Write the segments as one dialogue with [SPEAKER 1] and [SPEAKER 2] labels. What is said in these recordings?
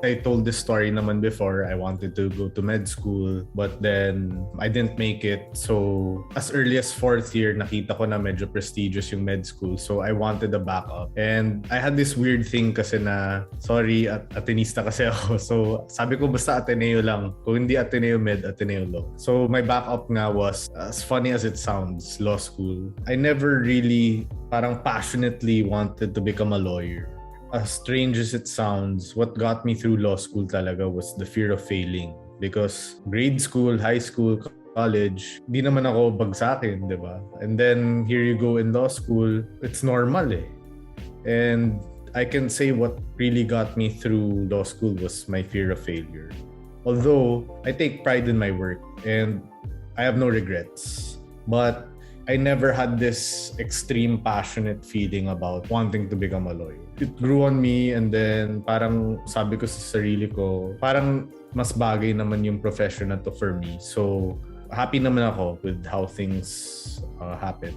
[SPEAKER 1] I told this story naman before. I wanted to go to med school, but then I didn't make it. So as early as fourth year, nakita ko na medyo prestigious yung med school. So I wanted a backup. And I had this weird thing kasi na, sorry, Atenista kasi ako. So sabi ko basta Ateneo lang. Kung hindi Ateneo Med, Ateneo Law. So my backup nga was, as funny as it sounds, law school. I never really parang passionately wanted to become a lawyer. As strange as it sounds, what got me through law school talaga was the fear of failing. Because grade school, high school, college, di naman ako bagsakin, di ba? And then here you go in law school, it's normal eh. And I can say what really got me through law school was my fear of failure. Although I take pride in my work and I have no regrets. But I never had this extreme passionate feeling about wanting to become a lawyer. It grew on me and then parang sabi ko sa sarili ko, parang mas bagay naman yung profession na to for me. So happy naman ako with how things happen.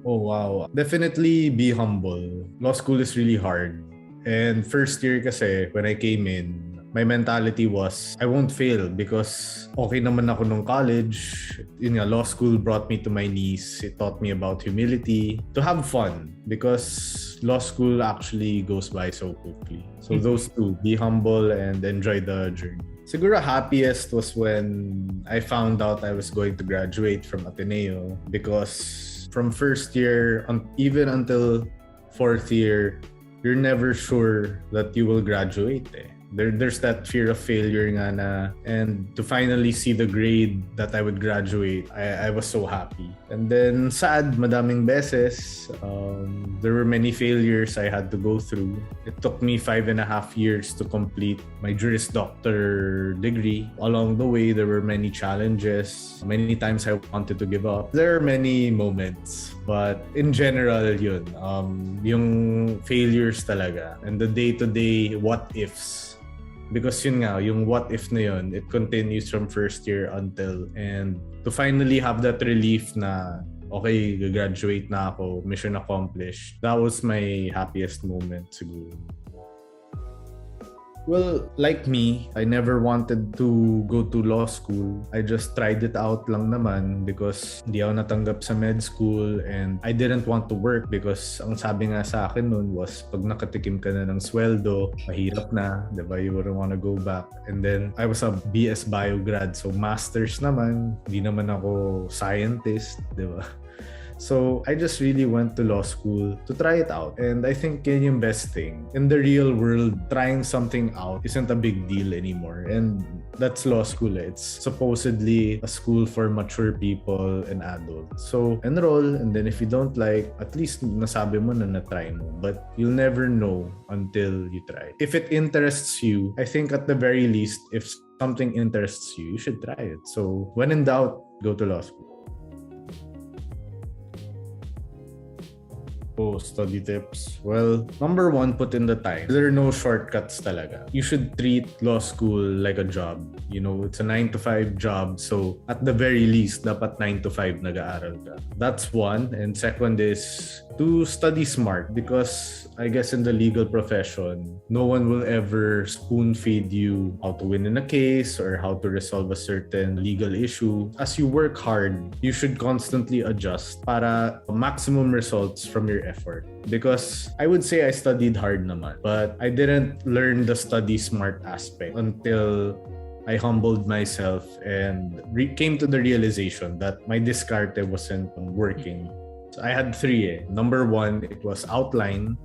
[SPEAKER 1] Oh wow. Definitely be humble. Law school is really hard. And first year kasi when I came in, my mentality was, I won't fail because okay naman ako nung college. Yun nga, law school brought me to my knees. It taught me about humility, to have fun because law school actually goes by so quickly. So those two, be humble and enjoy the journey. Siguro happiest was when I found out I was going to graduate from Ateneo because from first year, even until fourth year, you're never sure that you will graduate eh. There's that fear of failure nga na, and to finally see the grade that I would graduate, I was so happy. And then sad, madaming beses. There were many failures I had to go through. It took me 5.5 years to complete my Juris Doctor degree. Along the way, there were many challenges. Many times I wanted to give up. There are many moments. But in general, yun, yung failures talaga. And the day-to-day what-ifs. Because yun nga, yung what if na yun, it continues from first year until, and to finally have that relief na, okay, graduate na ako, mission accomplished. That was my happiest moment siguro. Well, like me, I never wanted to go to law school. I just tried it out lang naman because hindi ako natanggap sa med school and I didn't want to work because ang sabi nga sa akin nun was pag nakatikim ka na ng sweldo, mahirap na, di ba? You wouldn't want to go back. And then, I was a BS Bio grad, so masters naman. Hindi naman ako scientist, di ba? So, I just really went to law school to try it out. And I think yun yung best thing. In the real world, trying something out isn't a big deal anymore. And that's law school. It's supposedly a school for mature people and adults. So, enroll, and then if you don't like, at least nasabi mo na na-try mo. But you'll never know until you try. If it interests you, I think at the very least, if something interests you, you should try it. So, when in doubt, go to law school. Oh, study tips. Well, number one, put in the time. There are no shortcuts talaga. You should treat law school like a job. You know, it's a 9-to-5 job. So, at the very least, dapat 9-to-5 nag-aaral ka. That's one. And second is to study smart because I guess in the legal profession, no one will ever spoon feed you how to win in a case or how to resolve a certain legal issue. As you work hard, you should constantly adjust para maximum results from your effort. Because I would say I studied hard naman, but I didn't learn the study smart aspect until I humbled myself and came to the realization that my discarte wasn't working. So I had 3 Number 1, it was outline.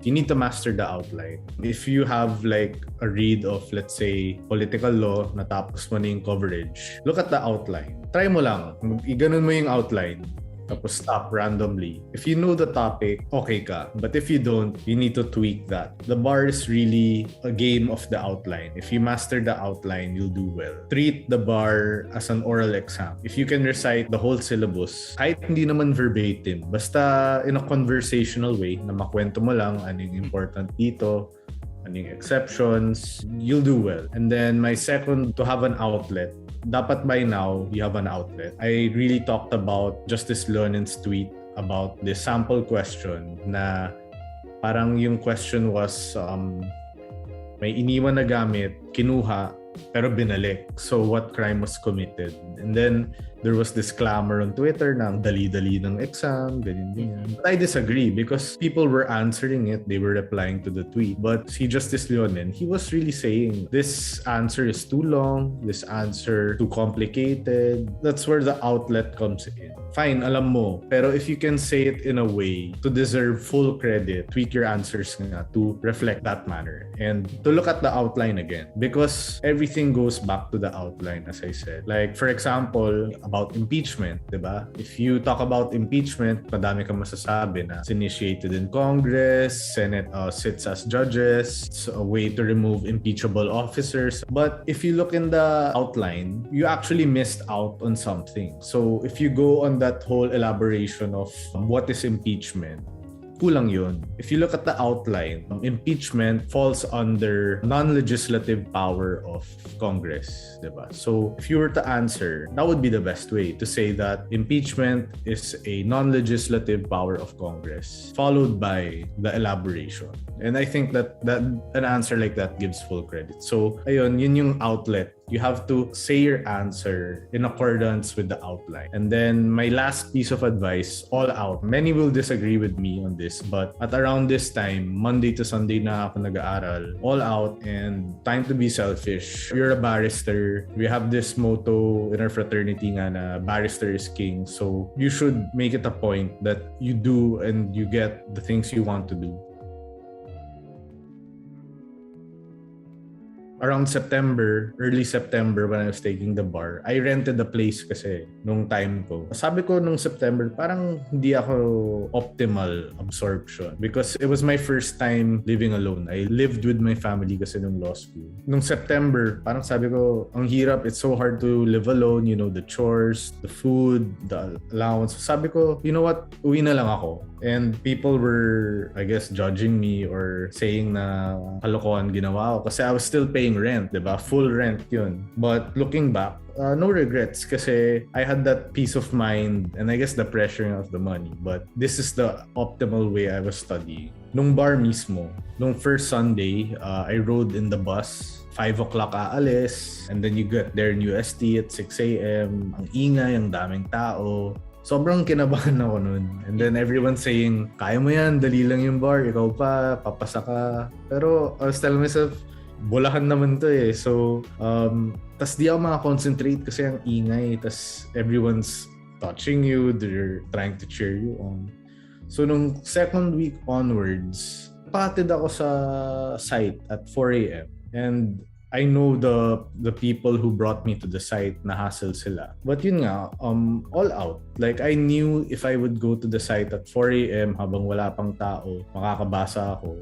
[SPEAKER 1] You need to master the outline. If you have like a read of, let's say, political law, natapos mo na yung coverage, look at the outline. Try mo lang. Iganon mo yung outline. Tapos stop randomly. If you know the topic, okay ka. But if you don't, you need to tweak that. The bar is really a game of the outline. If you master the outline, you'll do well. Treat the bar as an oral exam. If you can recite the whole syllabus, kahit hindi naman verbatim, basta in a conversational way, na makwento mo lang anong important dito, anong exceptions, you'll do well. And then my second, to have an outlet. Dapat by now, you have an outlet. I really talked about Justice Lenin's tweet about this sample question na parang yung question was, may iniwan na gamit, kinuha, pero binalik. So what crime was committed? And then there was this clamor on Twitter na ang dali-dali ng exam, ganyan. But I disagree because people were answering it. They were replying to the tweet. But si Justice Leonen, he was really saying, this answer is too long, this answer too complicated. That's where the outlet comes in. Fine, alam mo. Pero if you can say it in a way to deserve full credit, tweak your answers nga to reflect that manner. And to look at the outline again. Because everything goes back to the outline, as I said. Like, for example, about impeachment, diba? If you talk about impeachment, madami kang masasabi na it's initiated in Congress, Senate sits as judges, it's a way to remove impeachable officers. But if you look in the outline, you actually missed out on something. So if you go on that whole elaboration of what is impeachment, kulang yun. If you look at the outline, impeachment falls under non-legislative power of Congress, diba? So if you were to answer, that would be the best way to say that impeachment is a non-legislative power of Congress, followed by the elaboration. And I think that an answer like that gives full credit. So ayun, yun yung outlet. You have to say your answer in accordance with the outline. And then my last piece of advice, all out. Many will disagree with me on this, but at around this time, Monday to Sunday na ako nag-aaral, all out and time to be selfish. You're a barrister. We have this motto in our fraternity nga na barrister is king. So you should make it a point that you do and you get the things you want to do. Around September, early September when I was taking the bar, I rented a place kasi nung time ko. Sabi ko nung September, parang hindi ako optimal absorption because it was my first time living alone. I lived with my family kasi nung law school. Nung September, parang sabi ko, ang hirap, it's so hard to live alone, you know, the chores, the food, the allowance. Sabi ko, you know what, uwi na lang ako. And people were, I guess, judging me or saying na kalokohan ginawa ko kasi I was still paying rent, diba? Full rent yun. But looking back, no regrets kasi I had that peace of mind and I guess the pressure of the money. But this is the optimal way I was studying. Nung bar mismo, nung first Sunday, I rode in the bus. 5 o'clock aalis and then you get there in UST at 6 a.m. Ang ingay, ang daming tao. Sobrang kinabahan ako nun. And then everyone saying, kaya mo yan, dali lang yung bar, ikaw pa, papasa ka. Pero I was telling myself, bulahan naman to eh. So, tas di ako makakoncentrate kasi ang ingay. Tas everyone's touching you, they're trying to cheer you on. So, nung second week onwards, patid ako sa site at 4 a.m. And I know the people who brought me to the site na hassle sila. But yun nga, all out. Like I knew if I would go to the site at 4 a.m. habang wala pang tao, makakabasa ako.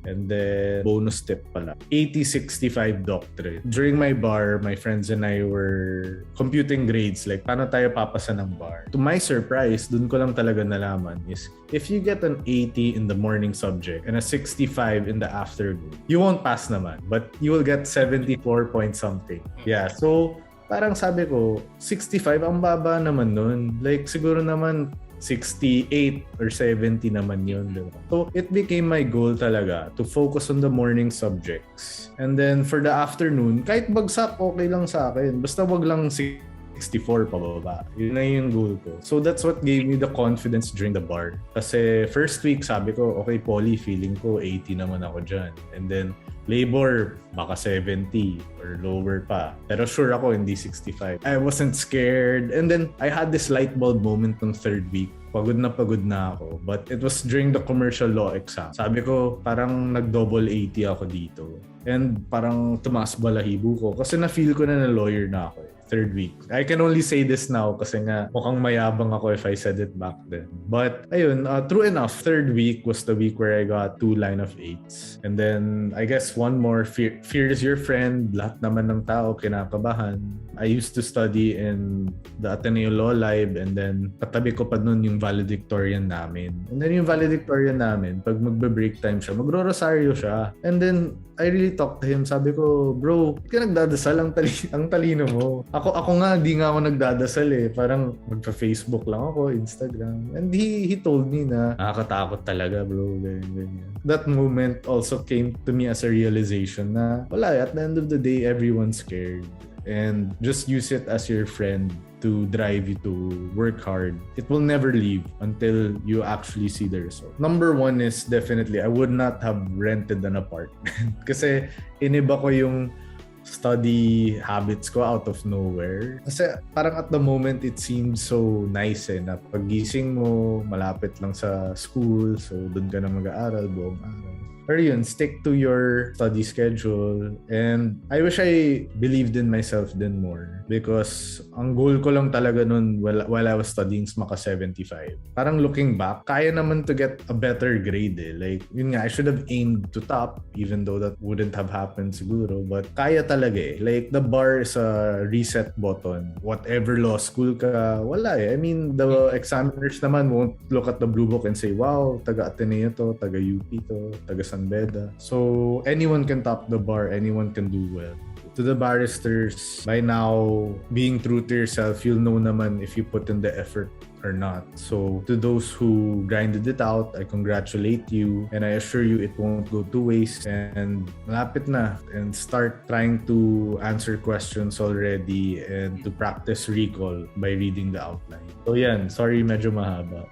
[SPEAKER 1] And then, bonus tip pala, 80-65 doctorate. During my bar, my friends and I were computing grades, like paano tayo papasa ng bar. To my surprise, dun ko lang talaga nalaman is, if you get an 80 in the morning subject and a 65 in the afternoon, you won't pass naman, but you will get 74 point something. Yeah, so parang sabi ko, 65, ang baba naman nun. Like siguro naman, 68 or 70 naman yun. Diba? So, it became my goal talaga to focus on the morning subjects. And then, for the afternoon, kahit bagsak, okay lang sa akin. Basta wag lang 64 pababa. Yun na yung goal ko. So, that's what gave me the confidence during the bar. Kasi, first week, sabi ko, okay, poly, feeling ko 80 naman ako dyan. And then, labor, baka 70 or lower pa. Pero sure ako, hindi 65. I wasn't scared. And then, I had this light bulb moment ng third week. Pagod na ako. But it was during the commercial law exam. Sabi ko, parang nag-double 80 ako dito. And parang tumaas balahibo ko. Kasi na-feel ko na lawyer na ako. Third week. I can only say this now kasi nga mukhang mayabang ako if I said it back then. But ayun, true enough, third week was the week where I got 2 line of 8s. And then I guess one more, fear is your friend. Lahat naman ng tao kinakabahan. I used to study in the Ateneo Law Lib, and then katabi ko pa nun yung valedictorian namin. And then yung valedictorian namin, pag magbe-break time siya, magro-rosaryo siya. And then I really talked to him. Sabi ko, bro, ba't ka nagdadasal? Ang talino mo. Ako nga, di nga ako nagdadasal eh. Parang magpa-Facebook lang ako, Instagram. And he told me na nakakatakot talaga, bro. Ganyan. That moment also came to me as a realization na wala, at the end of the day, everyone's scared. And just use it as your friend to drive you to work hard. It will never leave until you actually see the result. Number one is definitely, I would not have rented an apartment. Kasi iniba ko yung study habits ko out of nowhere. Kasi parang at the moment, it seems so nice na paggising mo, malapit lang sa school, so doon ka na mag-aaral buong araw. Pero yun, stick to your study schedule. And I wish I believed in myself then more. Because ang goal ko lang talaga nun while I was studying is maka 75. Parang looking back, kaya naman to get a better grade eh. Like, yun nga, I should have aimed to top, even though that wouldn't have happened siguro. But kaya talaga eh. Like, the bar is a reset button. Whatever law school ka, wala eh. I mean, the examiners naman won't look at the blue book and say, wow, taga Ateneo to, taga UP to, taga San Beda. So anyone can top the bar, anyone can do well. To the barristers, by now, being true to yourself, you'll know naman if you put in the effort or not. So to those who grinded it out, I congratulate you, and I assure you it won't go to waste. And malapit na, and start trying to answer questions already and to practice recall by reading the outline. So yan, sorry medyo mahaba.